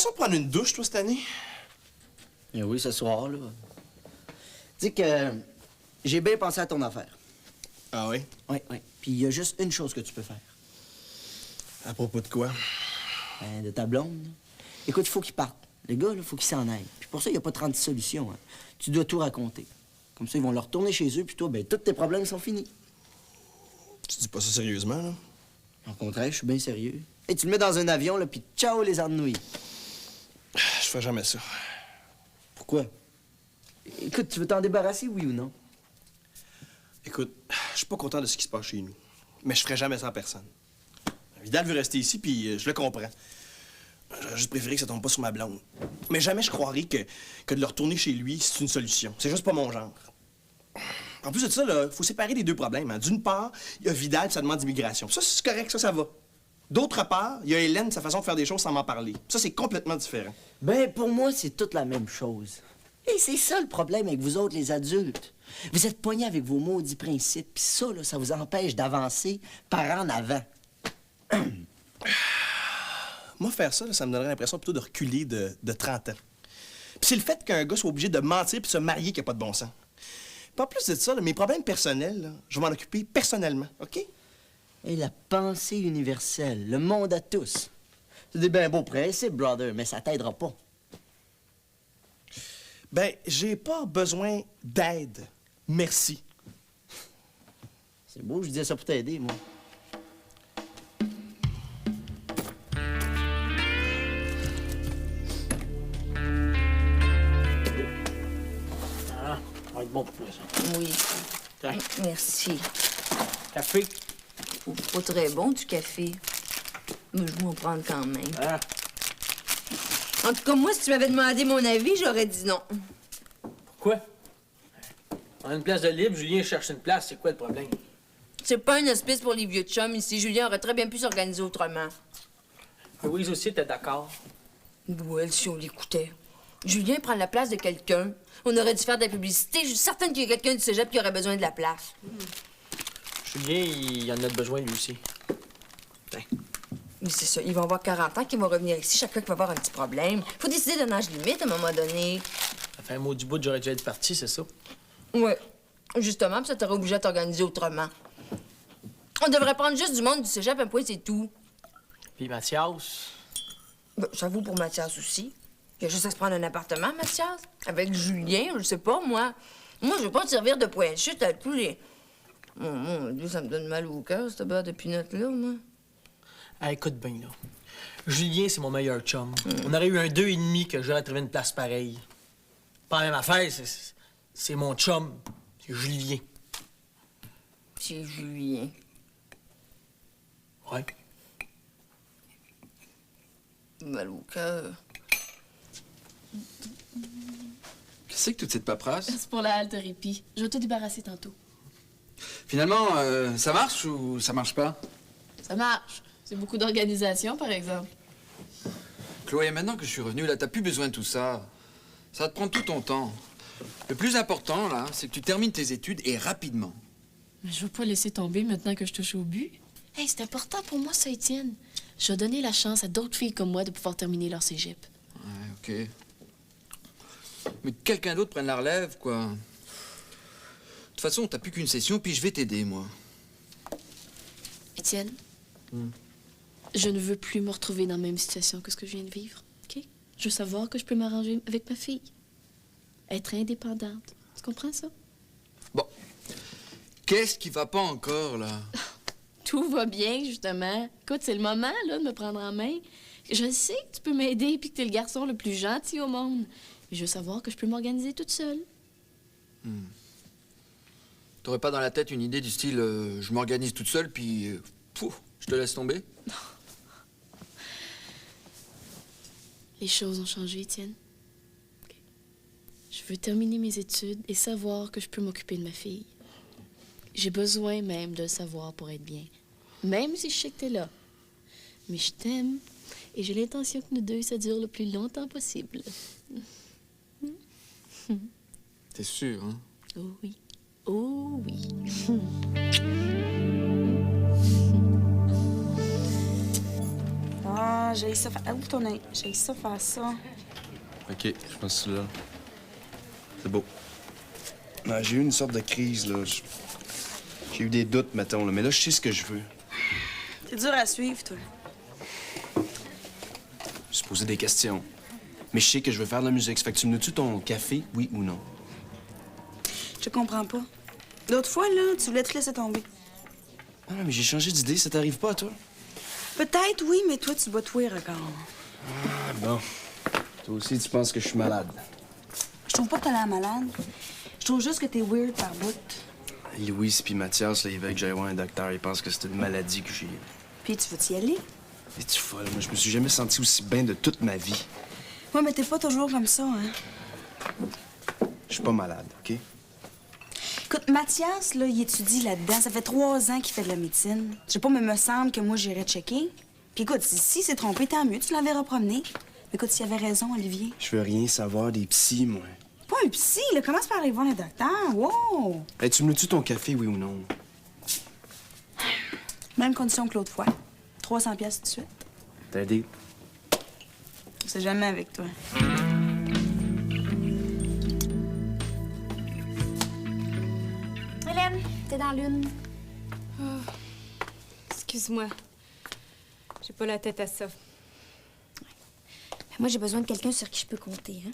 l'intention de prendre une douche, toi, cette année? Eh oui, ce soir, là. Dis que j'ai bien pensé à ton affaire. Ah oui? Oui, oui. Puis il y a juste une chose que tu peux faire. À propos de quoi? Ben, de ta blonde. Écoute, il faut qu'il parte. Le gars, il faut qu'il s'en aille. Puis pour ça, il n'y a pas 30 solutions. Hein. Tu dois tout raconter. Comme ça, ils vont leur retourner chez eux, puis toi, ben, tous tes problèmes sont finis. Tu dis pas ça sérieusement, là? Au contraire, je suis bien sérieux. Et tu le mets dans un avion, là, puis ciao les ennuyés. Je ferai jamais ça. Pourquoi? Écoute, tu veux t'en débarrasser, oui ou non? Écoute, je suis pas content de ce qui se passe chez nous. Mais je ferai jamais ça en personne. Vidal veut rester ici, puis je le comprends. J'aurais juste préféré que ça tombe pas sur ma blonde. Mais jamais je croirais que de le retourner chez lui, c'est une solution. C'est juste pas mon genre. En plus de ça, il faut séparer les deux problèmes. Hein. D'une part, il y a Vidal et sa demande d'immigration. Ça, c'est correct, ça va. D'autre part, il y a Hélène, sa façon de faire des choses sans m'en parler. Ça, c'est complètement différent. Ben, pour moi, c'est toute la même chose. Et c'est ça le problème avec vous autres, les adultes. Vous êtes poignés avec vos maudits principes, puis ça, là, ça vous empêche d'avancer par en avant. Moi, faire ça, là, ça me donnerait l'impression plutôt de reculer de 30 ans. Puis c'est le fait qu'un gars soit obligé de mentir puis se marier qui a pas de bon sens. Puis en plus de ça, là, mes problèmes personnels, là, je vais m'en occuper personnellement, OK? Et la pensée universelle, le monde à tous. C'est des bien beaux principes, brother, mais ça t'aidera pas. Ben, j'ai pas besoin d'aide. Merci. C'est beau, je disais ça pour t'aider, moi. Ah, ça va être bon pour toi, ça. Oui. Tiens, Merci. café. Pas très bon du café. Mais je vais en prendre quand même. Ah, En tout cas, moi, si tu m'avais demandé mon avis, j'aurais dit non. pourquoi? On a une place de libre, Julien cherche une place, c'est quoi le problème? C'est pas un hospice pour les vieux chums ici. Julien aurait très bien pu s'organiser autrement. Louise aussi était d'accord. Ouais, si on l'écoutait. Julien prend la place de quelqu'un. On aurait dû faire de la publicité. Je suis certaine qu'il y a quelqu'un du cégep qui aurait besoin de la place. Julien, il en a besoin lui aussi. Tiens. Mais c'est ça, ils vont avoir 40 ans qu'ils vont revenir ici, chacun qui va avoir un petit problème. Faut décider d'un âge limite à un moment donné. Ça fait un mot du bout, j'aurais dû être parti, c'est ça? Ouais. Justement, puis ça t'aurait obligé à t'organiser autrement. On devrait prendre juste du monde du cégep, un point, c'est tout. Puis Mathias, Ben, j'avoue pour Mathias aussi. Il y a juste à se prendre un appartement, Mathias. Avec Julien, je sais pas, moi. Moi, je veux pas te servir de point de chute à tous les... Mon Dieu, ça me donne mal au cœur, cette barre de pinot-là, moi. ah, écoute bien, là. Julien, c'est mon meilleur chum. On aurait eu un 2,5 que j'aurais trouvé une place pareille. Pas la même affaire, c'est mon chum. C'est Julien. C'est Julien. Ouais. Mal au cœur. Qu'est-ce que toute cette paperasse? C'est pour la halte répit. Je vais te débarrasser tantôt. Finalement, ça marche ou ça marche pas? Ça marche. C'est beaucoup d'organisation, par exemple. Chloé, maintenant que je suis revenu, là, t'as plus besoin de tout ça. Ça va te prendre tout ton temps. Le plus important, là, c'est que tu termines tes études et rapidement. Mais je veux pas laisser tomber maintenant que je touche au but. Hey, c'est important pour moi, ça, Étienne. Je vais donner la chance à d'autres filles comme moi de pouvoir terminer leur cégep. Ouais, OK. Mais que quelqu'un d'autre prenne la relève, quoi. De toute façon, t'as plus qu'une session, puis je vais t'aider, moi. Étienne, je ne veux plus me retrouver dans la même situation que ce que je viens de vivre, OK? Je veux savoir que je peux m'arranger avec ma fille. Être indépendante. Tu comprends ça? Bon. Qu'est-ce qui va pas encore, là? Tout va bien, justement. Écoute, c'est le moment, là, de me prendre en main. Je sais que tu peux m'aider puis que t'es le garçon le plus gentil au monde. Mais je veux savoir que je peux m'organiser toute seule. T'aurais pas dans la tête une idée du style je m'organise toute seule, puis pouf, je te laisse tomber? Les choses ont changé, Étienne. OK. Je veux terminer mes études et savoir que je peux m'occuper de ma fille. J'ai besoin même de le savoir pour être bien. Même si je sais que t'es là. Mais je t'aime et j'ai l'intention que nous deux, ça dure le plus longtemps possible. T'es sûr, hein? Oh oui. Oh oui. Ah, j'ai ça faire... Ouvre ton œil. J'ai ça faire ça. OK, je pense que c'est là. C'est beau. Non, j'ai eu une sorte de crise, là. J'ai eu des doutes, mettons, là. Mais là, je sais ce que je veux. C'est dur à suivre, toi. Je se poser des questions. Mais je sais que je veux faire de la musique. Ça fait que tu me notes-tu ton café, oui ou non? Je comprends pas. L'autre fois, là, tu voulais te laisser tomber. Ah, mais j'ai changé d'idée. Ça t'arrive pas, à toi? Peut-être, oui, mais toi, tu bois tout encore. Ah, bon. Toi aussi, tu penses que je suis malade. Je trouve pas que t'as l'air malade. Je trouve juste que t'es weird par bout. Louis puis Mathias, là, ils veulent que j'aille voir un docteur. Ils pensent que c'est une maladie que j'ai. Puis tu veux-tu y aller? Es-tu folle? Moi, je me suis jamais senti aussi bien de toute ma vie. Ouais, mais t'es pas toujours comme ça, hein? Je suis pas malade, OK? Écoute, Mathias, là, il étudie là-dedans. Ça fait 3 ans qu'il fait de la médecine. Je sais pas, mais me semble que moi, j'irais checker. Puis écoute, si c'est trompé, tant mieux. Tu l'enverras promener. Mais écoute, s'il avait raison, Olivier. Je veux rien savoir des psys, moi. Pas un psy, là. Commence par aller voir le docteur. Wow! Hey, tu me notes-tu ton café, oui ou non? Même condition que l'autre fois. 300 pièces tout de suite. T'as aidé? C'est jamais avec toi. Hélène, t'es dans l'une. Excuse-moi. J'ai pas la tête à ça. Moi, j'ai besoin de quelqu'un sur qui je peux compter, hein?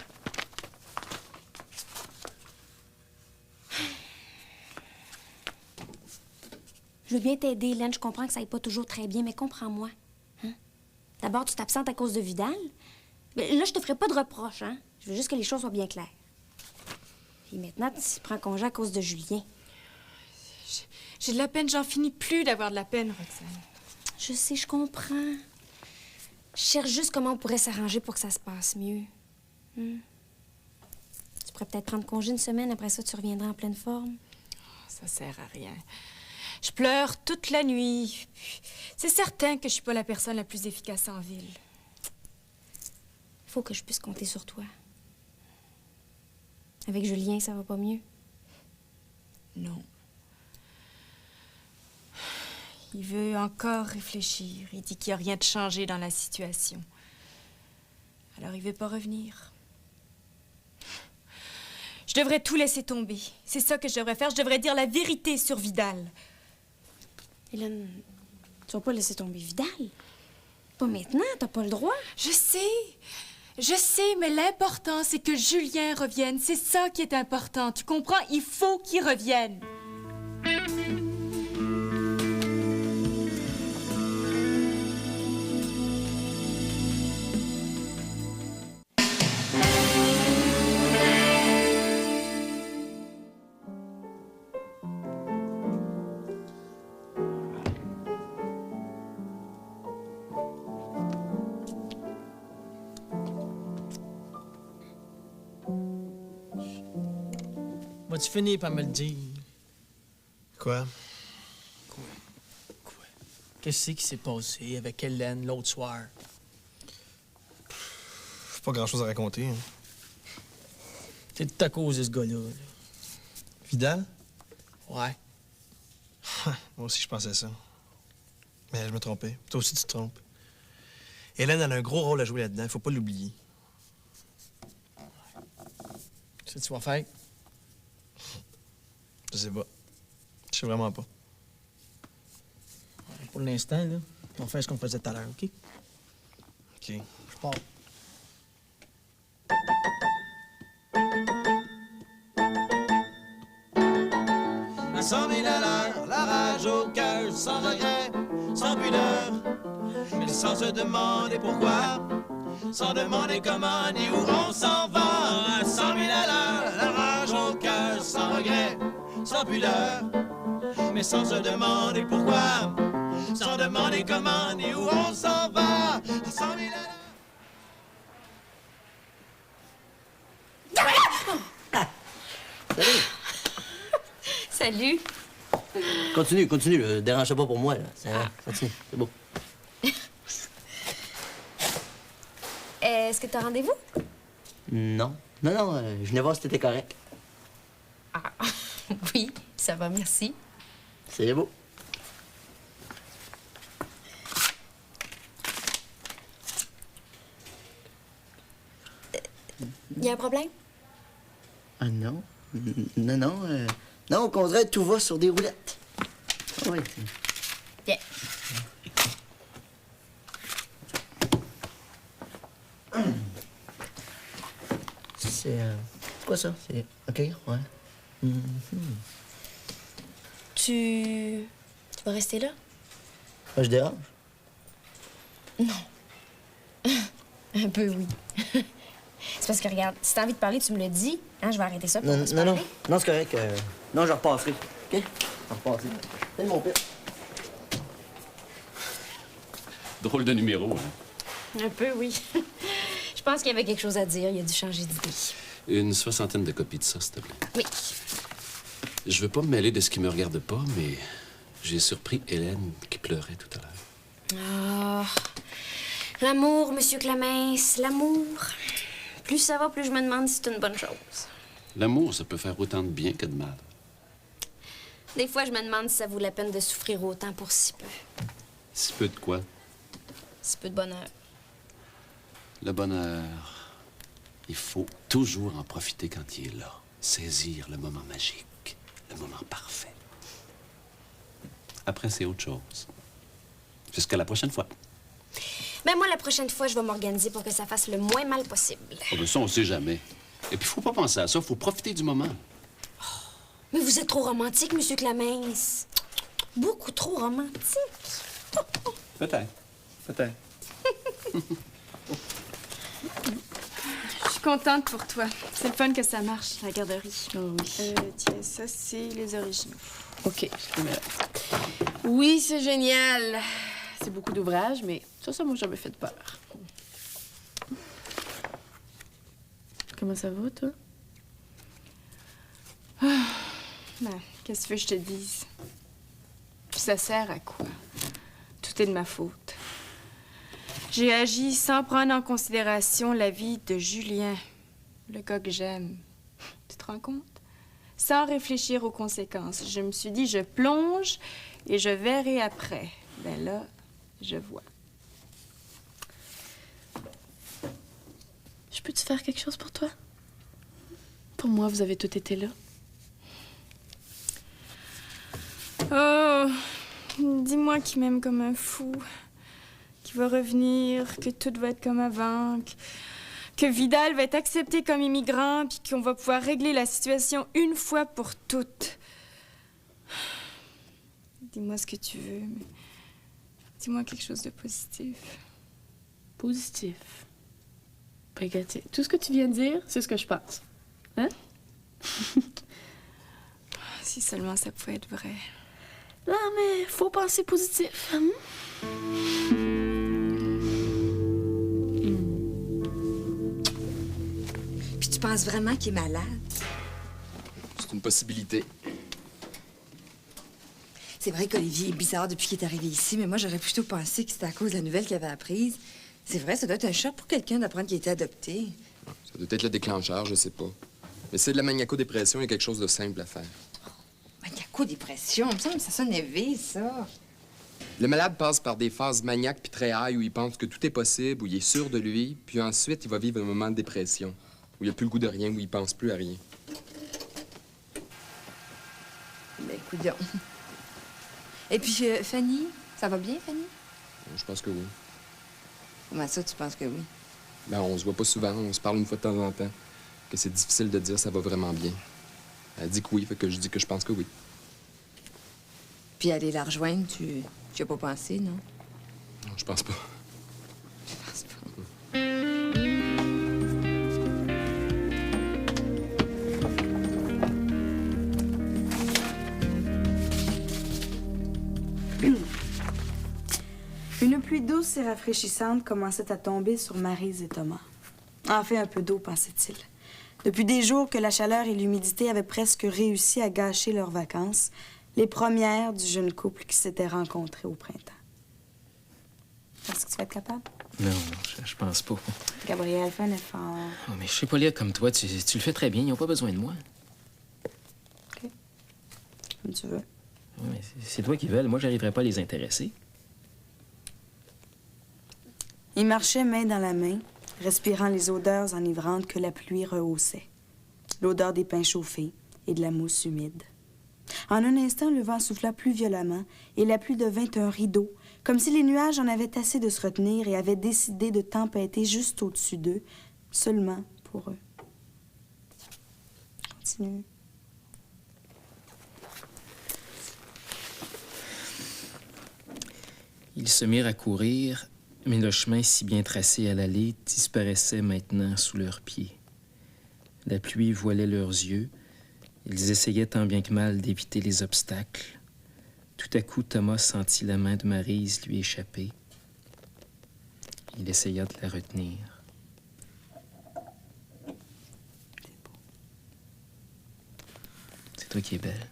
Je veux bien t'aider, Hélène. Je comprends que ça aille pas toujours très bien, mais comprends-moi. Hein? D'abord, tu t'absentes à cause de Vidal. Mais là, je te ferai pas de reproches, hein? Je veux juste que les choses soient bien claires. Puis maintenant, tu prends congé à cause de Julien. J'ai de la peine, j'en finis plus d'avoir de la peine, Roxane. Je sais, je comprends. Je cherche juste comment on pourrait s'arranger pour que ça se passe mieux. Tu pourrais peut-être prendre congé une semaine, après ça, tu reviendras en pleine forme. Ça sert à rien. Je pleure toute la nuit. C'est certain que je suis pas la personne la plus efficace en ville. Il faut que je puisse compter sur toi. Avec Julien, ça va pas mieux? Non. Il veut encore réfléchir. Il dit qu'il n'y a rien de changé dans la situation. Alors il veut pas revenir. Je devrais tout laisser tomber. C'est ça que je devrais faire. Je devrais dire la vérité sur Vidal. Hélène, tu vas pas laisser tomber Vidal? Pas maintenant, t'as pas le droit. Je sais, mais l'important, c'est que Julien revienne. C'est ça qui est important. Tu comprends? Il faut qu'il revienne. Vas-tu finir par me le dire? Quoi? Qu'est-ce qui s'est passé avec Hélène l'autre soir? Pas grand-chose à raconter. Hein. C'est tout à cause de ce gars-là. là. Vidal? Ouais. Moi aussi, je pensais ça. Mais je me trompais. Toi aussi, tu te trompes. Hélène, elle a un gros rôle à jouer là-dedans. Faut pas l'oublier. Tu sais, tu vas faire? Je sais pas. Je sais vraiment pas. Pour l'instant, là, on va faire ce qu'on faisait tout à l'heure, OK? OK. Je pars. À 100 000 à l'heure, la rage au cœur, sans regret, sans pudeur, mais sans se demander pourquoi, sans demander comment ni où on s'en va. À 100 000 à l'heure, la rage au cœur, sans regret, sans pudeur, mais sans se demander pourquoi, sans demander comment ni où on s'en va. À 100 000 à l'heure. Salut. Continue, là. Dérange pas pour moi, là. Ça va, continue, c'est beau. Est-ce que t'as rendez-vous? Non, je venais voir si t'étais correct. Ah, oui, ça va, merci. C'est beau. Y a un problème? Ah non. Non, non, au contraire, tout va sur des roulettes. Ah oui. Bien. C'est quoi ça? C'est... OK, ouais. Tu vas rester là? Moi, je dérange? Un peu, oui. C'est parce que, regarde, si t'as envie de parler, tu me le dis. Hein, je vais arrêter ça pour Non, se non, parler. non, c'est correct. Non, je repasserai. OK? Je repasserai. C'est mon père. Drôle de numéro, hein? Un peu, oui. Je pense qu'il y avait quelque chose à dire. Il a dû changer d'idée. Une 60aine de copies de ça, s'il te plaît. Oui. Je veux pas me mêler de ce qui me regarde pas, mais j'ai surpris Hélène qui pleurait tout à l'heure. Ah, l'amour, Monsieur Clamence, l'amour. Plus ça va, plus je me demande si c'est une bonne chose. L'amour, ça peut faire autant de bien que de mal. Des fois, je me demande si ça vaut la peine de souffrir autant pour si peu. Si peu de quoi? Si peu de bonheur. Le bonheur, il faut toujours en profiter quand il est là. Saisir le moment magique, le moment parfait. Après, c'est autre chose. Jusqu'à la prochaine fois. Ben moi, la prochaine fois, je vais m'organiser pour que ça fasse le moins mal possible. Oh, ben ça, on sait jamais. Et puis, faut pas penser à ça, faut profiter du moment. Mais vous êtes trop romantique, Monsieur Clamence. Beaucoup trop romantique. Peut-être. Peut-être. Je suis contente pour toi. C'est le fun que ça marche, la garderie. Oh oui. Tiens, ça, c'est les originaux. OK, je peux mettre. Oui, c'est génial. C'est beaucoup d'ouvrages, mais ça m'a jamais fait peur. Comment ça va, toi? Ben, qu'est-ce que tu veux que je te dise? Puis ça sert à quoi? Tout est de ma faute. J'ai agi sans prendre en considération la vie de Julien, le gars que j'aime. Tu te rends compte? Sans réfléchir aux conséquences. Je me suis dit, je plonge et je verrai après. Ben là, je vois. Je peux-tu faire quelque chose pour toi? Pour moi, vous avez tout été là. Oh, dis-moi qu'il m'aime comme un fou, qu'il va revenir, que tout va être comme avant, que Vidal va être accepté comme immigrant, puis qu'on va pouvoir régler la situation une fois pour toutes. Dis-moi ce que tu veux, mais dis-moi quelque chose de positif. Positif. Ben, regarde, tout ce que tu viens de dire, c'est ce que je pense. Hein? Si seulement ça pouvait être vrai. Non, mais faut penser positif. Hein? Puis tu penses vraiment qu'il est malade? C'est une possibilité. C'est vrai qu'Olivier est bizarre depuis qu'il est arrivé ici, mais moi, j'aurais plutôt pensé que c'était à cause de la nouvelle qu'il avait apprise. C'est vrai, ça doit être un choc pour quelqu'un d'apprendre qu'il a été adopté. Ça doit être le déclencheur, je sais pas. Mais c'est de la maniaco-dépression, il y a quelque chose de simple à faire. Maniaco-dépression, il me semble que ça sonne élevé, ça. Le malade passe par des phases maniaques puis très high où il pense que tout est possible, où il est sûr de lui, puis ensuite, il va vivre un moment de dépression, où il a plus le goût de rien, où il pense plus à rien. Ben, écoute donc. Et puis, Fanny, ça va bien, Fanny? Je pense que oui. Comment ça, tu penses que oui? Ben, on se voit pas souvent, on se parle une fois de temps en temps. Que c'est difficile de dire ça va vraiment bien. Elle dit que oui, fait que je dis que je pense que oui. Puis aller la rejoindre, tu as pas pensé, non? Non, je pense pas. Je pense pas. Une pluie douce et rafraîchissante commençait à tomber sur Maryse et Thomas. Enfin, un peu d'eau, pensait-il. Depuis des jours que la chaleur et l'humidité avaient presque réussi à gâcher leurs vacances, les premières du jeune couple qui s'était rencontré au printemps. Est-ce que tu vas être capable? Non, je pense pas. Gabriel, fais un effort. Oh, mais je sais pas lire comme toi. Tu le fais très bien. Ils ont pas besoin de moi. OK. Comme tu veux. Oui, mais c'est toi qui veux. Moi, j'arriverai pas à les intéresser. Ils marchaient main dans la main, respirant les odeurs enivrantes que la pluie rehaussait. L'odeur des pains chauffés et de la mousse humide. En un instant, le vent souffla plus violemment et la pluie devint un rideau, comme si les nuages en avaient assez de se retenir et avaient décidé de tempêter juste au-dessus d'eux, seulement pour eux. Continue. Ils se mirent à courir, mais le chemin si bien tracé à l'allée disparaissait maintenant sous leurs pieds. La pluie voilait leurs yeux. Ils essayaient tant bien que mal d'éviter les obstacles. Tout à coup, Thomas sentit la main de Maryse lui échapper. Il essaya de la retenir. C'est toi qui es belle.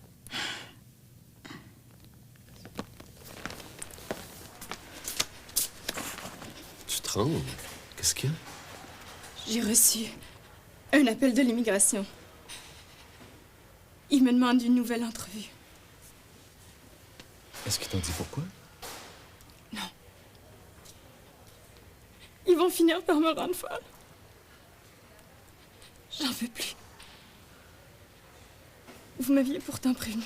Tu trembles. Qu'est-ce qu'il y a? J'ai reçu un appel de l'immigration. Ils me demandent une nouvelle entrevue. Est-ce qu'ils t'ont dit pourquoi? Non. Ils vont finir par me rendre folle. J'en veux plus. Vous m'aviez pourtant prévenu.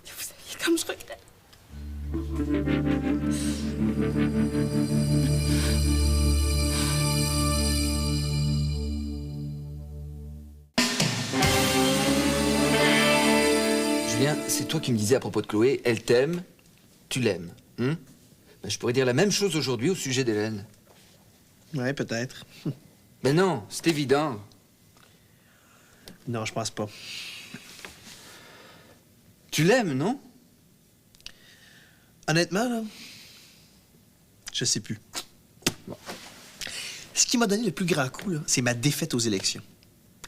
Et vous saviez comme je regrette. Julien, c'est toi qui me disais à propos de Chloé, elle t'aime, tu l'aimes. Ben, je pourrais dire la même chose aujourd'hui au sujet d'Hélène. Ouais, peut-être. Mais non, c'est évident. Non, je pense pas. Tu l'aimes, non? Honnêtement, là, je sais plus. Bon. Ce qui m'a donné le plus grand coup, là, c'est ma défaite aux élections.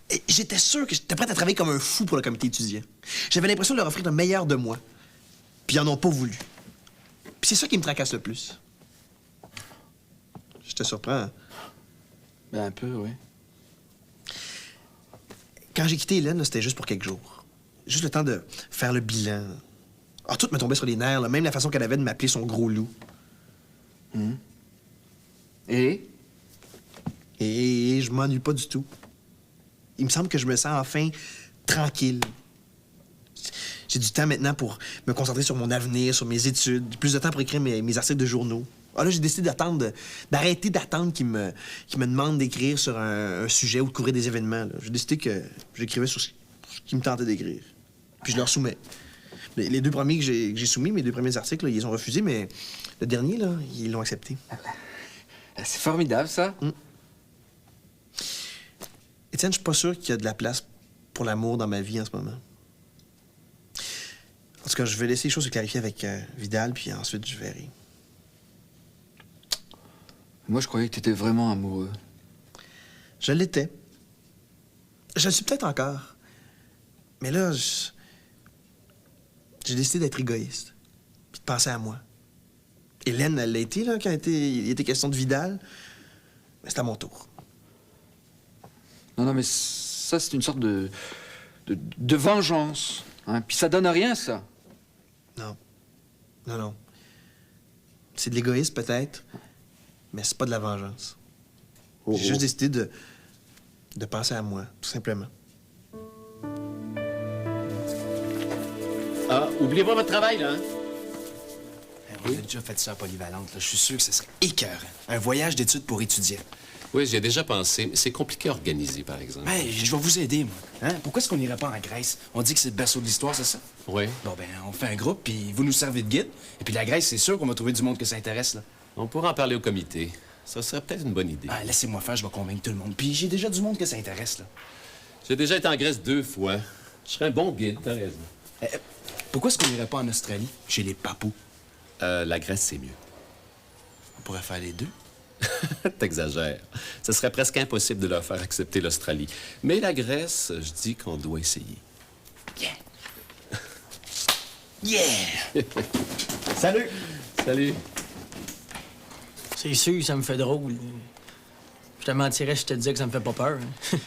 Et j'étais sûr que j'étais prêt à travailler comme un fou pour le comité étudiant. J'avais l'impression de leur offrir le meilleur de moi. Puis ils en ont pas voulu. Puis c'est ça qui me tracasse le plus. Je te surprends. Ben, un peu, oui. Quand j'ai quitté Hélène, là, c'était juste pour quelques jours. Juste le temps de faire le bilan. Ah, tout me tombait sur les nerfs, là, même la façon qu'elle avait de m'appeler son gros loup. Et je m'ennuie pas du tout. Il me semble que je me sens enfin tranquille. J'ai du temps maintenant pour me concentrer sur mon avenir, sur mes études, plus de temps pour écrire mes articles de journaux. Ah, là, j'ai décidé d'arrêter d'attendre qu'ils me demandent d'écrire sur un sujet ou de couvrir des événements. J'ai décidé que j'écrivais sur ce qui me tentait d'écrire. Puis je leur soumets. Les deux premiers que j'ai soumis, mes deux premiers articles, là, ils les ont refusés, mais le dernier, là, ils l'ont accepté. c'est formidable, ça. Étienne, je suis pas sûr qu'il y a de la place pour l'amour dans ma vie en ce moment. En tout cas, je vais laisser les choses se clarifier avec Vidal, puis ensuite, je verrai. Moi, je croyais que t'étais vraiment amoureux. Je l'étais. Je le suis peut-être encore. Mais là, j'ai décidé d'être égoïste, puis de penser à moi. Hélène, elle l'a été, là, quand il était question de Vidal. Mais c'est à mon tour. Non, mais ça, c'est une sorte de vengeance. Hein? Puis ça donne à rien, ça. Non. C'est de l'égoïsme, peut-être, mais c'est pas de la vengeance. J'ai juste décidé de penser à moi, tout simplement. Ah, oubliez pas votre travail, là, hein? On a déjà fait ça à Polyvalente. Là. Je suis sûr que ce serait écœurant. Un voyage d'études pour étudiants. Oui, j'y ai déjà pensé, mais c'est compliqué à organiser, par exemple. Ben, je vais vous aider, moi. Hein? Pourquoi est-ce qu'on n'irait pas en Grèce? On dit que c'est le berceau de l'histoire, c'est ça? Oui. Bon, ben, on fait un groupe, puis vous nous servez de guide. Et puis la Grèce, c'est sûr qu'on va trouver du monde que ça intéresse, là. On pourra en parler au comité. Ça serait peut-être une bonne idée. Ah, laissez-moi faire, je vais convaincre tout le monde. Puis j'ai déjà du monde que ça intéresse, là. J'ai déjà été en Grèce 2 fois. Je serais un bon guide, t'as raison. Pourquoi est-ce qu'on n'irait pas en Australie, chez les papous? La Grèce, c'est mieux. On pourrait faire les deux. T'exagères. Ce serait presque impossible de leur faire accepter l'Australie. Mais la Grèce, je dis qu'on doit essayer. Yeah! Salut! Salut! C'est sûr, ça me fait drôle. Je te mentirais si je te disais que ça me fait pas peur. Hein.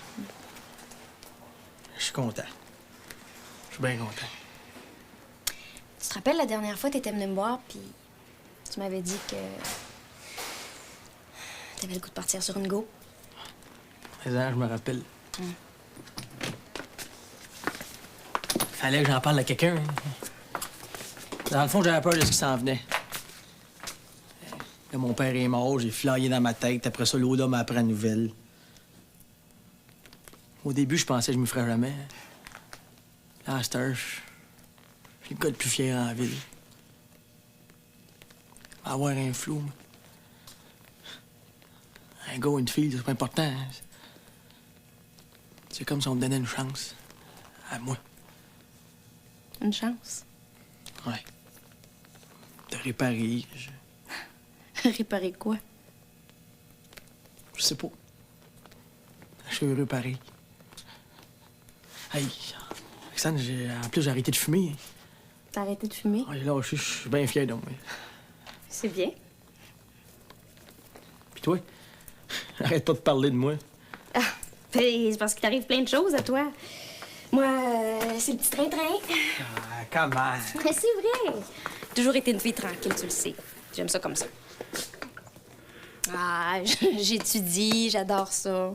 Je suis content. Je suis bien content. Tu te rappelles la dernière fois, t'étais venu me voir, puis tu m'avais dit que t'avais le goût de partir sur une go. Mais je me rappelle. Fallait que j'en parle à quelqu'un. Dans le fond, j'avais peur de ce qui s'en venait. Là, mon père est mort, j'ai flyé dans ma tête. Après ça, Lola m'a appris la nouvelle. Au début, je pensais que je me ferais jamais. Là, à cette heure, je suis le gars le plus fier en ville. Avoir un flou. Un gars ou une fille, c'est pas important. Hein. C'est comme si on me donnait une chance. À moi. Une chance? Ouais. De réparer. Réparer quoi? Je sais pas. Je suis heureux pareil. Hey, Alexandre, en plus, j'ai arrêté de fumer. T'as arrêté de fumer? Ouais, là, je suis bien fier de moi. C'est bien. Puis toi? Arrête pas de parler de moi. Ah, ben, c'est parce qu'il t'arrive plein de choses à toi. Moi, c'est le petit train-train. Ah, comment? Mais c'est vrai. J'ai toujours été une fille tranquille, tu le sais. J'aime ça comme ça. Ah, j'étudie, j'adore ça.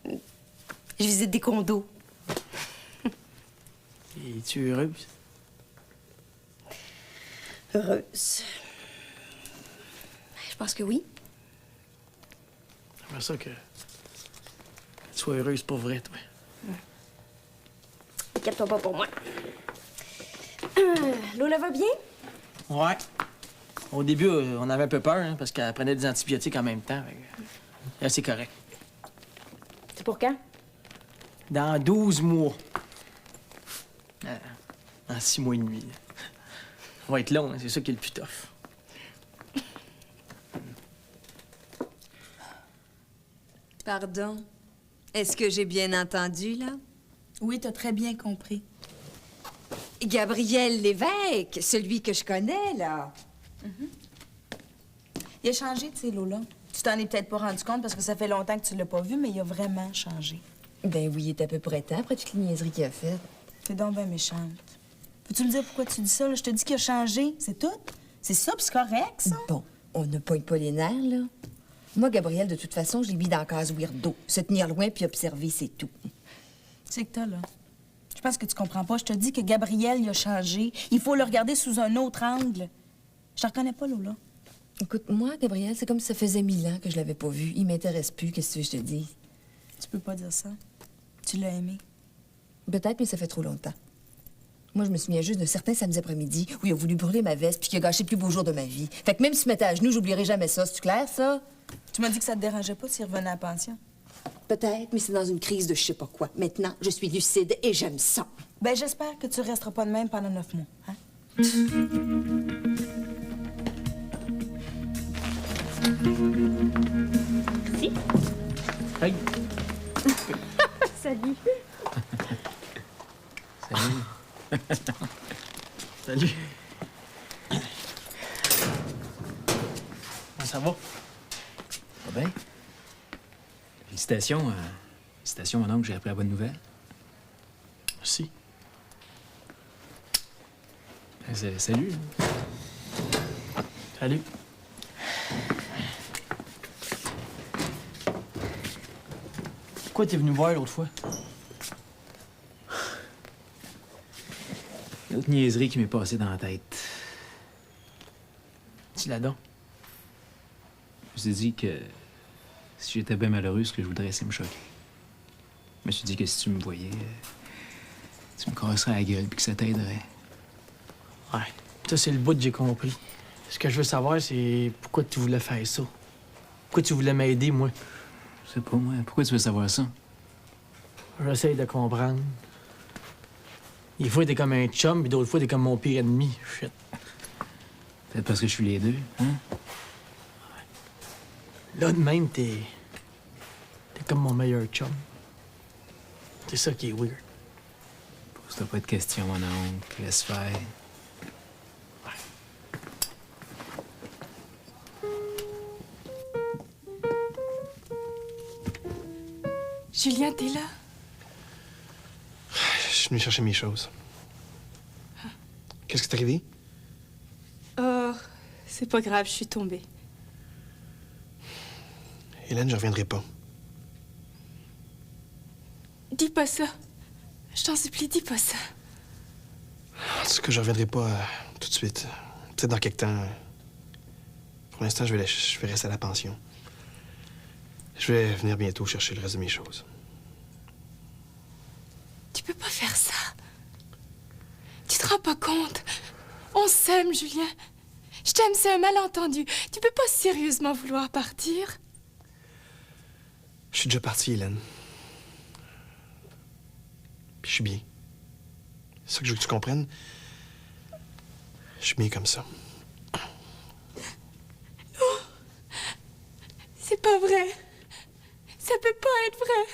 Je visite des condos. Es-tu heureuse? Heureuse? Je pense que oui. J'aimerais ça que tu sois heureuse pour vrai, toi. Inquiète-toi pas pour moi. Lola va bien? Ouais. Au début, on avait un peu peur, hein, parce qu'elle prenait des antibiotiques en même temps. Là, c'est correct. C'est pour quand? Dans 12 mois. En 6 mois et demi. Ça va être long, hein, c'est ça qui est le plus tough. Pardon. Est-ce que j'ai bien entendu, là? Oui, t'as très bien compris. Gabriel Lévesque, celui que je connais, là. Il a changé, tu sais, Lola. Tu t'en es peut-être pas rendu compte parce que ça fait longtemps que tu l'as pas vu, mais il a vraiment changé. Ben oui, il est à peu près temps après toutes les niaiseries qu'il a faites. T'es donc bien méchante. Peux-tu me dire pourquoi tu dis ça, là? Je te dis qu'il a changé, c'est tout. C'est ça, puis c'est correct, ça? Bon, on n'a pas les nerfs, là. Moi, Gabriel, de toute façon, je l'ai mis dans la case weirdo. Se tenir loin puis observer, c'est tout. C'est que t'as, là. Je pense que tu comprends pas. Je te dis que Gabriel, il a changé. Il faut le regarder sous un autre angle. Je te reconnais pas, Lola. Écoute, moi, Gabriel, c'est comme si ça faisait 1000 ans que je l'avais pas vu. Il m'intéresse plus, qu'est-ce que tu veux que je te dise? Tu peux pas dire ça. Tu l'as aimé. Peut-être, mais ça fait trop longtemps. Moi, je me souviens juste d'un certain samedi après-midi où il a voulu brûler ma veste puis qu'il a gâché le plus beau jour de ma vie. Fait que même si je mettais à genoux, j'oublierai jamais ça. C'est clair, ça? Tu m'as dit que ça te dérangeait pas s'il revenait à la pension. Peut-être, mais c'est dans une crise de je sais pas quoi. Maintenant, je suis lucide et j'aime ça. Ben, j'espère que tu resteras pas de même pendant 9 mois, hein? Si. Hey. Salut. Salut. Salut. Comment ça va? Va bien? Félicitations. Félicitations, mon oncle, j'ai appris la bonne nouvelle. Merci. Salut. Salut. Pourquoi t'es venu me voir l'autre fois? Une autre niaiserie qui m'est passée dans la tête. Dis-la donc. Je me suis dit que si j'étais bien malheureuse, ce que je voudrais, c'est me choquer. Je me suis dit que si tu me voyais, tu me casserais la gueule puis que ça t'aiderait. Ouais, ça, c'est le bout que j'ai compris. Ce que je veux savoir, c'est pourquoi tu voulais faire ça. Pourquoi tu voulais m'aider, moi? Je sais pas, moi. Pourquoi tu veux savoir ça? J'essaye de comprendre. Des fois, t'es comme un chum, puis d'autres fois, t'es comme mon pire ennemi. Shit. Peut-être parce que je suis les deux, hein? Là, de même, t'es comme mon meilleur chum. C'est ça qui est weird. Pose-toi pas de questions, mon oncle. Laisse faire. Julien, t'es là? Je suis venu chercher mes choses. Qu'est-ce qui t'est arrivé? Oh, c'est pas grave, je suis tombée. Hélène, je reviendrai pas. Dis pas ça. Je t'en supplie, dis pas ça. En tout cas, je reviendrai pas tout de suite. Peut-être dans quelques temps. Pour l'instant, je vais rester à la pension. Je vais venir bientôt chercher le reste de mes choses. Tu peux pas faire ça. Tu te rends pas compte? On s'aime, Julien. Je t'aime, c'est un malentendu. Tu peux pas sérieusement vouloir partir? Je suis déjà parti, Hélène. Puis je suis bien. C'est ça que je veux que tu comprennes. Je suis bien comme ça. Non. C'est pas vrai. Ça peut pas être vrai.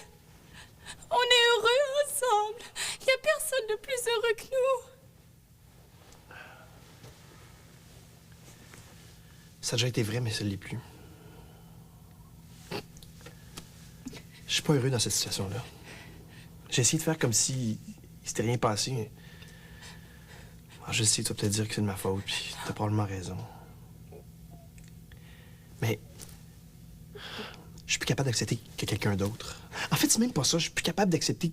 On est heureux ensemble. Il y a personne de plus heureux que nous. Ça a déjà été vrai, mais ça ne l'est plus. Je suis pas heureux dans cette situation-là. J'ai essayé de faire comme si il s'était rien passé. Alors, je sais, tu vas peut-être dire que c'est de ma faute, puis t'as probablement raison. Mais je suis plus capable d'accepter que quelqu'un d'autre. En fait, c'est même pas ça. Je suis plus capable d'accepter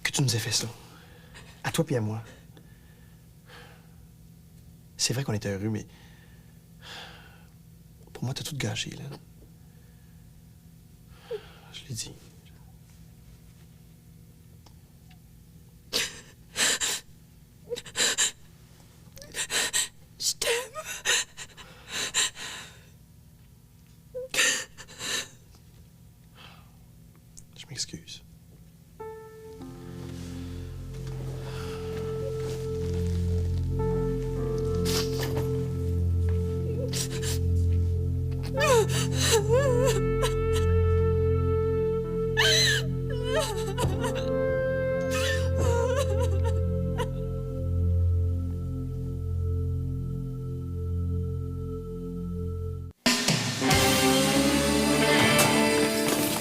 que tu nous aies fait ça. À toi puis à moi. C'est vrai qu'on était heureux, mais pour moi, t'as tout gâché, là. Je l'ai dit. Je t'aime. Je m'excuse.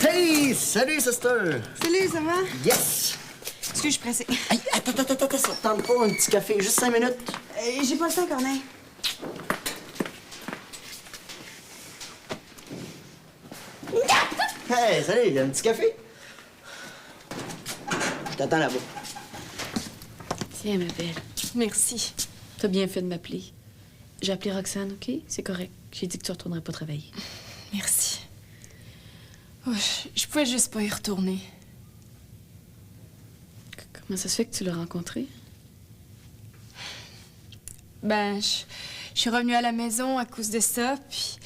Hey! Salut, sister! Salut, ça va? Yes! Excuse, je suis pressée. Hey, attends, ça te tente pas un petit café? Juste 5 minutes? J'ai pas le temps, Corneille. Hey, salut, y a un petit café? Je t'attends là-bas. Tiens, ma belle. Merci. T'as bien fait de m'appeler. J'ai appelé Roxane, OK? C'est correct. J'ai dit que tu retournerais pas travailler. Merci. Oh, je pouvais juste pas y retourner. Comment ça se fait que tu l'as rencontré? Ben, je suis revenue à la maison à cause de ça, puis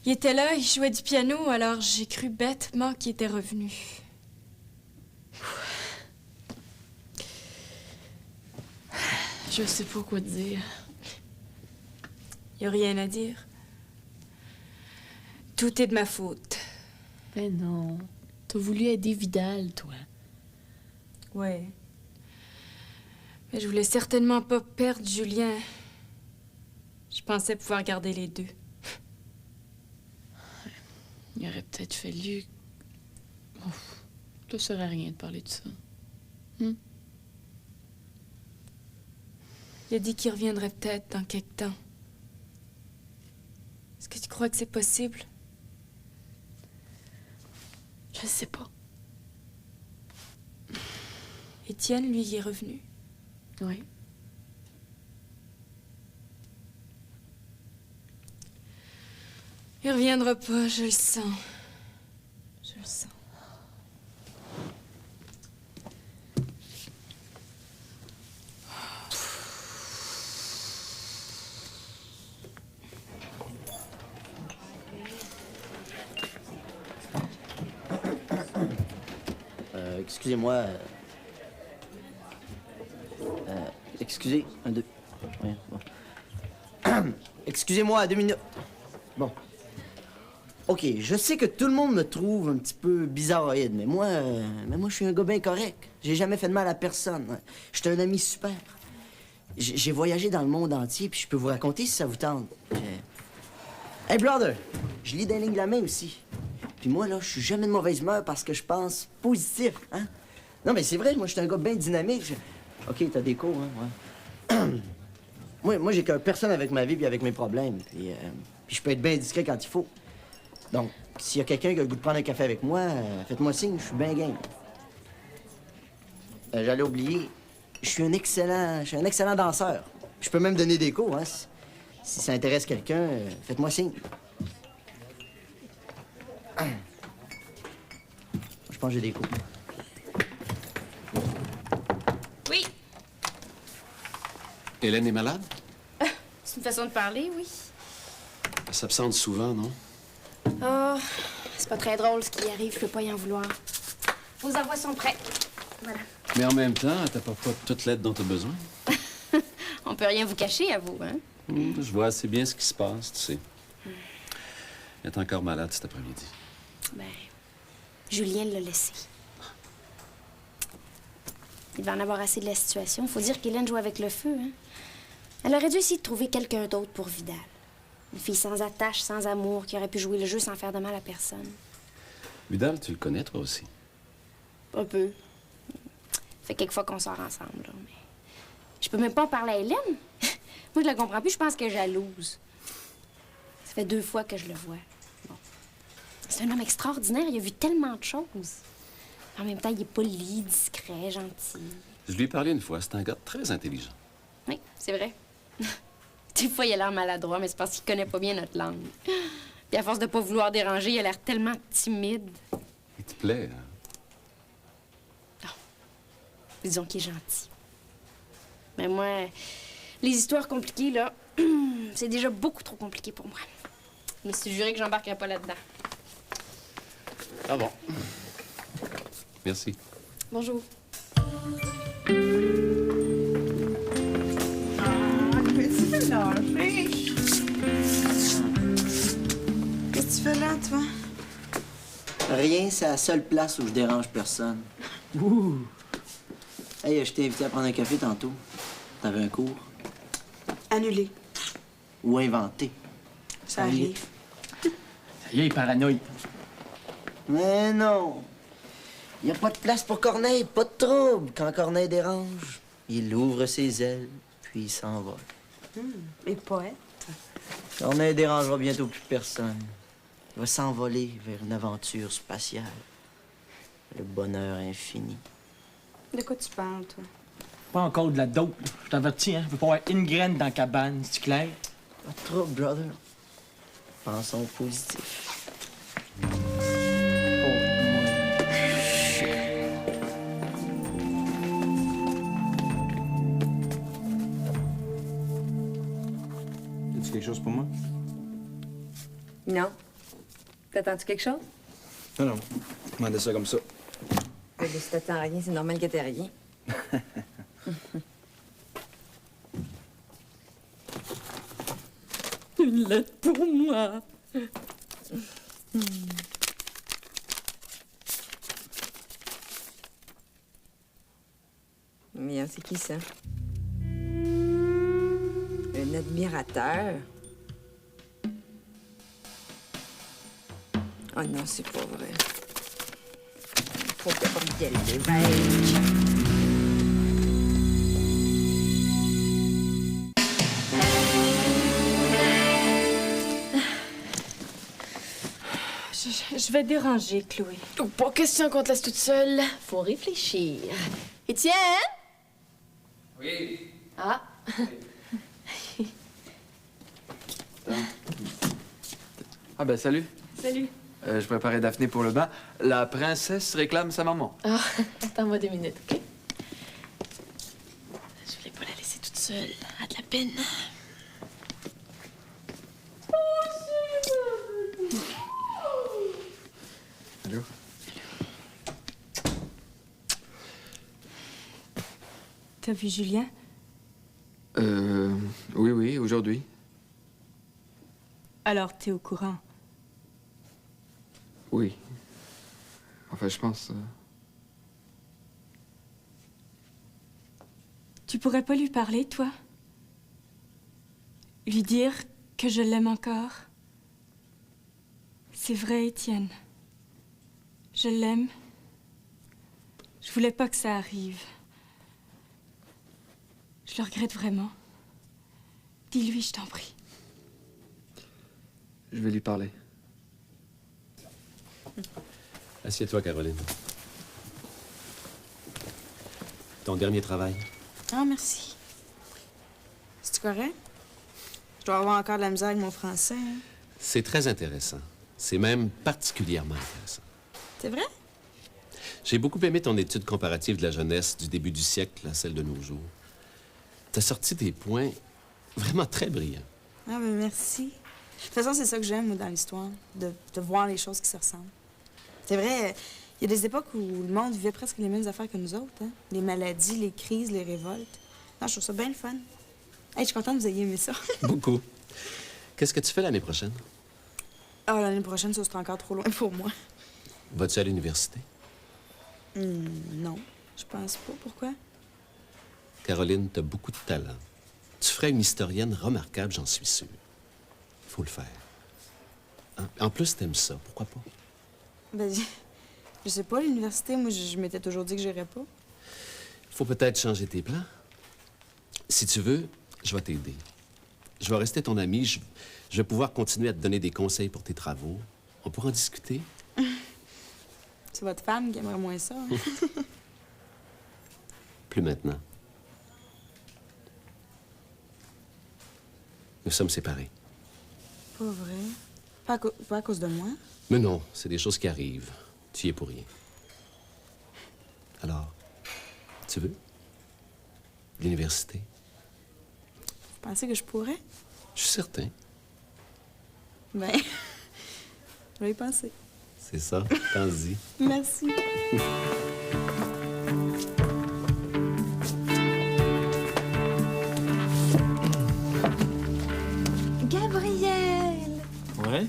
il était là, il jouait du piano, alors j'ai cru bêtement qu'il était revenu. Je sais pas quoi te dire. Y a rien à dire. Tout est de ma faute. Ben non. T'as voulu aider Vidal, toi. Ouais. Mais je voulais certainement pas perdre Julien. Je pensais pouvoir garder les deux. Il aurait peut-être fallu... Ouf, ça sert à rien de parler de ça. Il a dit qu'il reviendrait peut-être dans quelque temps. Est-ce que tu crois que c'est possible? Je sais pas. Étienne, lui, il est revenu. Oui. Il reviendra pas, je le sens. Je le sens. Excusez-moi. Excusez. 1, 2. Ouais, bon. Excusez-moi, 2 minutes. Bon. OK, je sais que tout le monde me trouve un petit peu bizarroïde, mais moi, je suis un gars bien correct. J'ai jamais fait de mal à personne. Je suis un ami super. J'ai voyagé dans le monde entier, puis je peux vous raconter si ça vous tente. Hey, brother! Je lis des lignes de la main aussi. Puis moi, là, je suis jamais de mauvaise humeur parce que je pense positif, hein? Non, mais c'est vrai, moi, je suis un gars bien dynamique. OK, t'as des cours, hein? Ouais. moi, j'ai qu'un personne avec ma vie puis avec mes problèmes. Puis je peux être bien discret quand il faut. Donc, S'il y a quelqu'un qui a le goût de prendre un café avec moi, faites-moi signe, je suis bien game. J'allais oublier, je suis un excellent danseur. Je peux même donner des cours, hein. Si ça intéresse quelqu'un, faites-moi signe. Je pense que j'ai des cours. Oui. Hélène est malade? C'est une façon de parler, oui. Elle s'absente souvent, non? Oh, c'est pas très drôle ce qui arrive, je peux pas y en vouloir. Vos envois sont prêts. Voilà. Mais en même temps, t'as pas toute l'aide dont t'as besoin. On peut rien vous cacher à vous, hein? Je vois assez bien ce qui se passe, tu sais. Elle est encore malade cet après-midi. Ben, Julien l'a laissé. Il va en avoir assez de la situation. Faut dire qu'Hélène joue avec le feu, hein? Elle aurait dû essayer de trouver quelqu'un d'autre pour Vidal. Une fille sans attache, sans amour, qui aurait pu jouer le jeu sans faire de mal à personne. Vidal, tu le connais, toi aussi? Un peu. Ça fait quelques fois qu'on sort ensemble, là, mais... Je peux même pas en parler à Hélène. Moi, je la comprends plus, je pense qu'elle est jalouse. Ça fait 2 fois que je le vois. Bon. C'est un homme extraordinaire, il a vu tellement de choses. En même temps, il est poli, discret, gentil. Je lui ai parlé une fois, c'est un gars très intelligent. Oui, c'est vrai. Des fois, il a l'air maladroit, mais c'est parce qu'il connaît pas bien notre langue. Puis à force de pas vouloir déranger, il a l'air tellement timide. Il te plaît, hein? Disons qu'il est gentil. Mais moi, les histoires compliquées, là, c'est déjà beaucoup trop compliqué pour moi. Je me suis juré que j'embarquerais pas là-dedans. Ah bon? Merci. Bonjour. Qu'est-ce que tu fais là, toi? Rien, c'est la seule place où je dérange personne. Ouh! Hey, je t'ai invité à prendre un café tantôt. T'avais un cours. Annulé. Ou inventé. Ça arrive. Ça y est, il paranoïe. Mais non! Il n'y a pas de place pour Corneille, pas de trouble. Quand Corneille dérange, il ouvre ses ailes, puis il s'envole. Et poète. Corneille dérangera bientôt plus personne. Il va s'envoler vers une aventure spatiale. Le bonheur infini. De quoi tu parles, toi? Pas encore de la dope, là. Je t'avertis, hein. Je veux pas avoir une graine dans la cabane, c'est clair? Pas de trouble, brother. Pensons positif. As-tu quelque chose pour moi? Non. T'attends-tu quelque chose? Non, non. Je demandais ça comme ça. Si t'attends rien, c'est normal que t'aies rien. Une lettre pour moi. Mais c'est qui ça? Un admirateur? Oh non, c'est pas vrai. Faut Gabriel Lévesque. Je vais te déranger, Chloé. Oh, pas question qu'on te laisse toute seule. Faut réfléchir. Étienne? Oui. Ah. Ah ben salut. Salut. Je préparais Daphné pour le bain. La princesse réclame sa maman. Ah, attends-moi 2 minutes, OK? Je voulais pas la laisser toute seule. Elle a de la peine. Allô? T'as vu Julien? Oui, aujourd'hui. Alors, t'es au courant. Oui. Enfin, je pense... Tu pourrais pas lui parler, toi? Lui dire que je l'aime encore? C'est vrai, Étienne. Je l'aime. Je voulais pas que ça arrive. Je le regrette vraiment. Dis-lui, je t'en prie. Je vais lui parler. Assieds-toi, Caroline. Ton dernier travail? Ah, merci. C'est-tu correct? Je dois avoir encore de la misère avec mon français. Hein? C'est très intéressant. C'est même particulièrement intéressant. C'est vrai? J'ai beaucoup aimé ton étude comparative de la jeunesse du début du siècle à celle de nos jours. T'as sorti des points vraiment très brillants. Ah, ben merci. De toute façon, c'est ça que j'aime, moi, dans l'histoire, de voir les choses qui se ressemblent. C'est vrai, il y a des époques où le monde vivait presque les mêmes affaires que nous autres, hein? Les maladies, les crises, les révoltes. Non, je trouve ça bien le fun. Hey, je suis contente que vous ayez aimé ça. Beaucoup. Qu'est-ce que tu fais l'année prochaine? Ah, l'année prochaine, ça sera encore trop loin pour moi. Vas-tu à l'université? Non, je pense pas. Pourquoi? Caroline, t'as beaucoup de talent. Tu ferais une historienne remarquable, j'en suis sûr. Faut le faire. Hein? En plus, t'aimes ça. Pourquoi pas? Ben, je sais pas, l'université, moi, je m'étais toujours dit que j'irais pas. Faut peut-être changer tes plans. Si tu veux, je vais t'aider. Je vais rester ton ami. Je vais pouvoir continuer à te donner des conseils pour tes travaux. On pourra en discuter. C'est votre femme qui aimerait moins ça. Hein? Plus maintenant. Nous sommes séparés. Pas vrai. Pas à cause de moi. Mais non, c'est des choses qui arrivent. Tu y es pour rien. Alors, tu veux? L'université? Vous pensez que je pourrais? Je suis certain. Ben, je vais y penser. C'est ça. Pense-y. Merci. Gabriel! Ouais?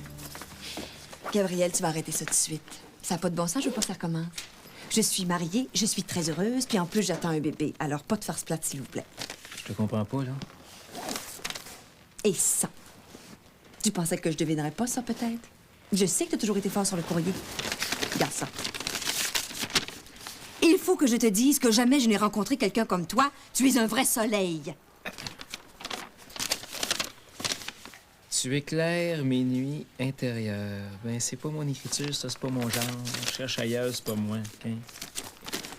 Gabriel, tu vas arrêter ça tout de suite. Ça n'a pas de bon sens, je veux pas que ça recommence. Je suis mariée, je suis très heureuse, puis en plus, j'attends un bébé. Alors, pas de farce plate, s'il vous plaît. Je te comprends pas, là. Et ça? Tu pensais que je devinerais pas ça, peut-être? Je sais que tu as toujours été fort sur le courrier. Regarde ça. Il faut que je te dise que jamais je n'ai rencontré quelqu'un comme toi. Tu es un vrai soleil. Tu éclaires mes nuits intérieures. Ben, c'est pas mon écriture, ça, c'est pas mon genre. Je cherche ailleurs, c'est pas moi, OK?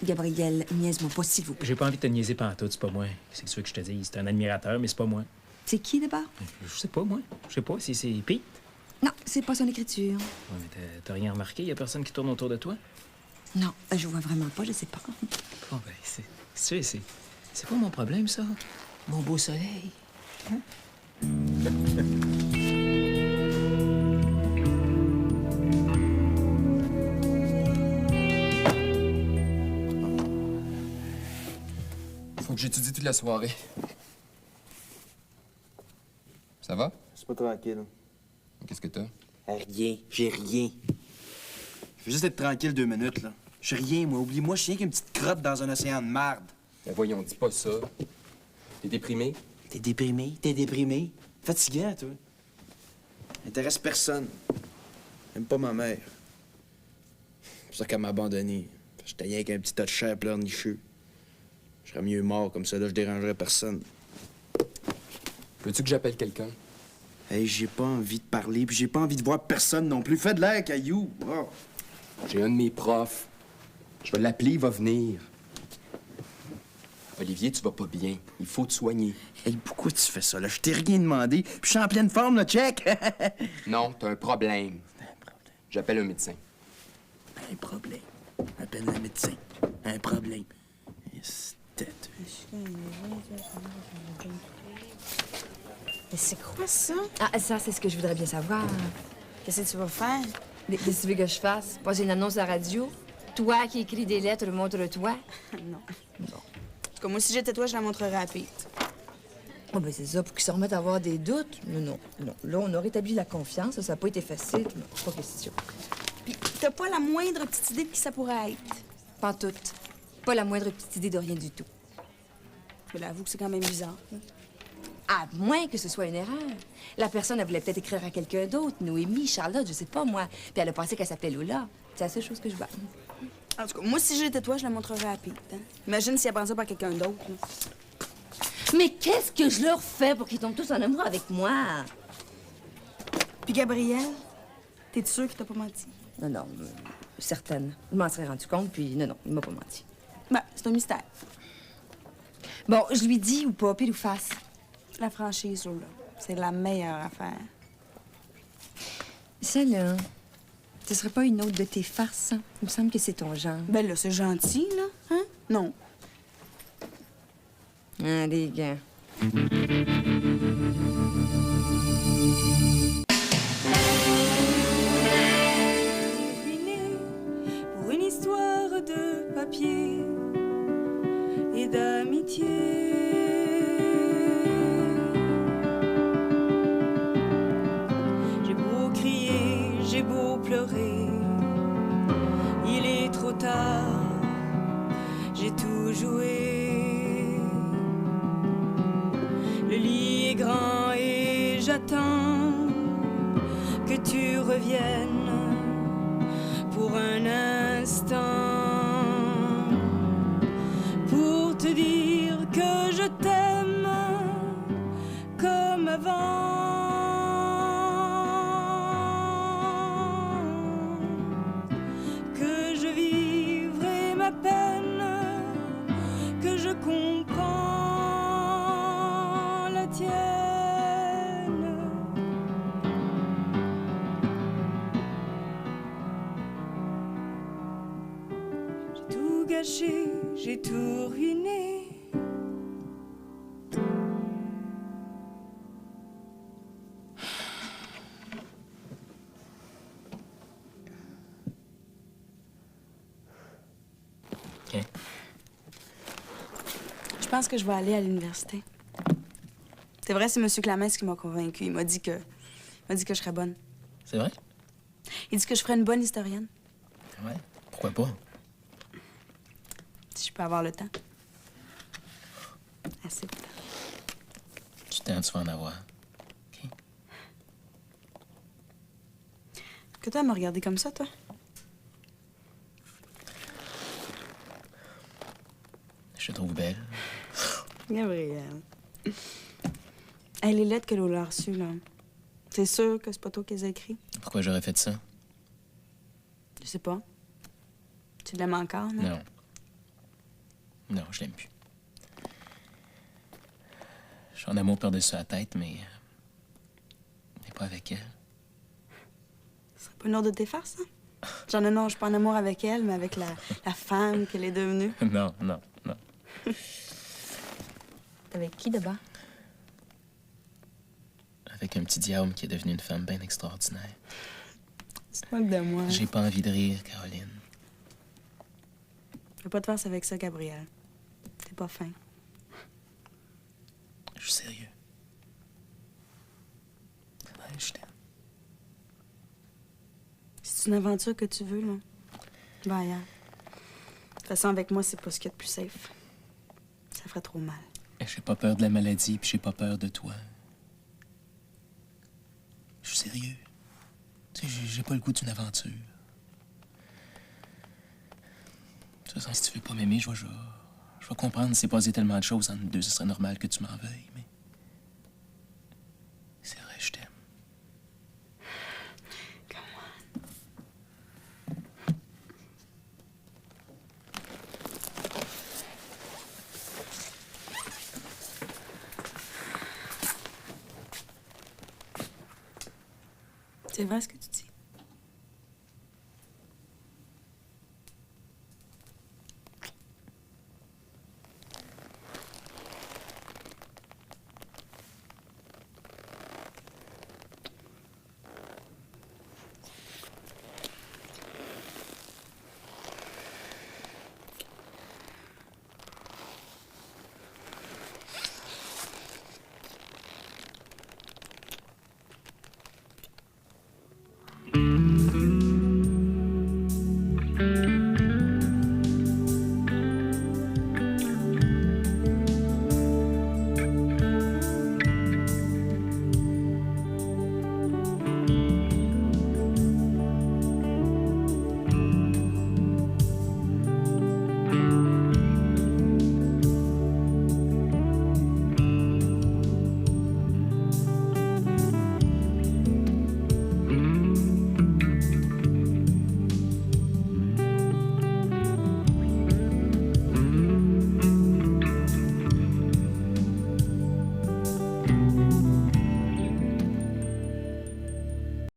Gabriel, niaise-moi pas, s'il vous plaît. J'ai pas envie de te niaiser pantoute, c'est pas moi. C'est ce que je te dis. C'est un admirateur, mais c'est pas moi. C'est qui, d'abord? Je sais pas, moi. Je sais pas si c'est Pete. Non, c'est pas son écriture. Ouais, mais t'as rien remarqué? Y a personne qui tourne autour de toi? Non, je vois vraiment pas, je sais pas. Bon, ben, c'est pas mon problème, ça. Mon beau soleil. Hein? Faut que j'étudie toute la soirée. Ça va? C'est pas tranquille. Qu'est-ce que t'as? Rien. J'ai rien. Je veux juste être tranquille 2 minutes, là. J'ai rien, moi. Oublie-moi, je suis rien qu'une petite crotte dans un océan de marde. Ben voyons, dis pas ça. T'es déprimé? T'es déprimé? T'es déprimé? Fatiguant, toi. Intéresse personne. Même pas ma mère. C'est pour ça qu'elle m'a abandonné. J'étais rien qu'un petit tas de chair pleurnicheux. Je serais mieux mort comme ça, là, je dérangerais personne. Veux-tu que j'appelle quelqu'un? Hey, j'ai pas envie de parler, puis j'ai pas envie de voir personne non plus. Fais de l'air, Caillou! Oh. J'ai un de mes profs. Je vais l'appeler, il va venir. Olivier, tu vas pas bien. Il faut te soigner. Hey, pourquoi tu fais ça, là? Je t'ai rien demandé, puis je suis en pleine forme, là, check! Non, t'as un problème. J'appelle un médecin. Un problème. Appelle un médecin. Un problème. Tête. Mais c'est quoi ça? Ah, ça, c'est ce que je voudrais bien savoir. Qu'est-ce que tu vas faire? Qu'est-ce que tu veux que je fasse? Passer une annonce à la radio? Toi qui écris des lettres, montre-toi. Non. En tout cas, moi, si j'étais toi, je la montrerais à Pete. Oh, ben c'est ça, pour qu'ils se remettent à avoir des doutes. Non. Là, on a rétabli la confiance. Ça n'a pas été facile. Non, pas question. Puis, t'as pas la moindre petite idée de qui ça pourrait être? Pas toute. Pas la moindre petite idée de rien du tout. Je l'avoue que c'est quand même bizarre. Hein? À moins que ce soit une erreur. La personne, elle voulait peut-être écrire à quelqu'un d'autre. Noémie, Charlotte, je sais pas, moi. Puis elle a pensé qu'elle s'appelait Lola. C'est la seule chose que je vois. En tout cas, moi, si j'étais toi, je la montrerais à Pete. Hein? Imagine si elle prend ça par quelqu'un d'autre. Là. Mais qu'est-ce que je leur fais pour qu'ils tombent tous en amour avec moi? Puis Gabriel, t'es sûr qu'il t'a pas menti? non, certaine. Je m'en serais rendu compte, puis non, il m'a pas menti. Ben, c'est un mystère. Bon, je lui dis ou pas, pile ou face? La franchise, Lola, c'est la meilleure affaire. Celle-là, ce serait pas une autre de tes farces, hein? Il me semble que c'est ton genre. Ben là, c'est gentil, là, hein? Non. Ah, les gars. Pour une histoire de papier et d'amitié. J'ai beau crier, j'ai beau pleurer, il est trop tard, j'ai tout joué. Le lit est grand et j'attends que tu reviennes pour un instant, pour te dire que je t'aime comme avant, que je vivrai ma peine, que je comprends la tienne. Tout gâché, j'ai tout ruiné. OK. Je pense que je vais aller à l'université. C'est vrai, c'est M. Clamès qui m'a convaincue. Il m'a dit que je serais bonne. C'est vrai? Il dit que je ferais une bonne historienne. Ouais. Pourquoi pas? Si je peux avoir le temps. Assez. Du temps, tu vas en avoir. Que toi, me regarder comme ça, toi? Je te trouve belle. Gabriel. Hey, les lettres que Lola a reçues, là. C'est sûr que c'est pas toi qui les as écrites? Pourquoi j'aurais fait ça? Je sais pas. Tu l'aimes encore, non? Non. Non, je l'aime plus. Je suis en amour par-dessus la tête, mais pas avec elle. Ce serait pas une autre de tes farces, hein? Genre, non, je suis pas en amour avec elle, mais avec la femme qu'elle est devenue. Non. Avec qui, d'abord? Avec un petit diable qui est devenu une femme bien extraordinaire. C'est moque de moi. J'ai pas envie de rire, Caroline. Je veux pas te faire ça avec ça, Gabriel. T'es pas fin. Je suis sérieux. Ouais, je t'aime. Si c'est une aventure que tu veux, là, va ailleurs. De toute façon, avec moi, c'est pas ce qu'il y a de plus safe. Ça ferait trop mal. J'ai pas peur de la maladie, puis j'ai pas peur de toi. Je suis sérieux. Tu sais, j'ai pas le goût d'une aventure. De toute façon, si tu veux pas m'aimer, je vais comprendre. C'est passé tellement de choses entre nous deux, ce serait normal que tu m'en veuilles, mais... C'est vrai, je t'aime. C'est vrai ce que tu dis?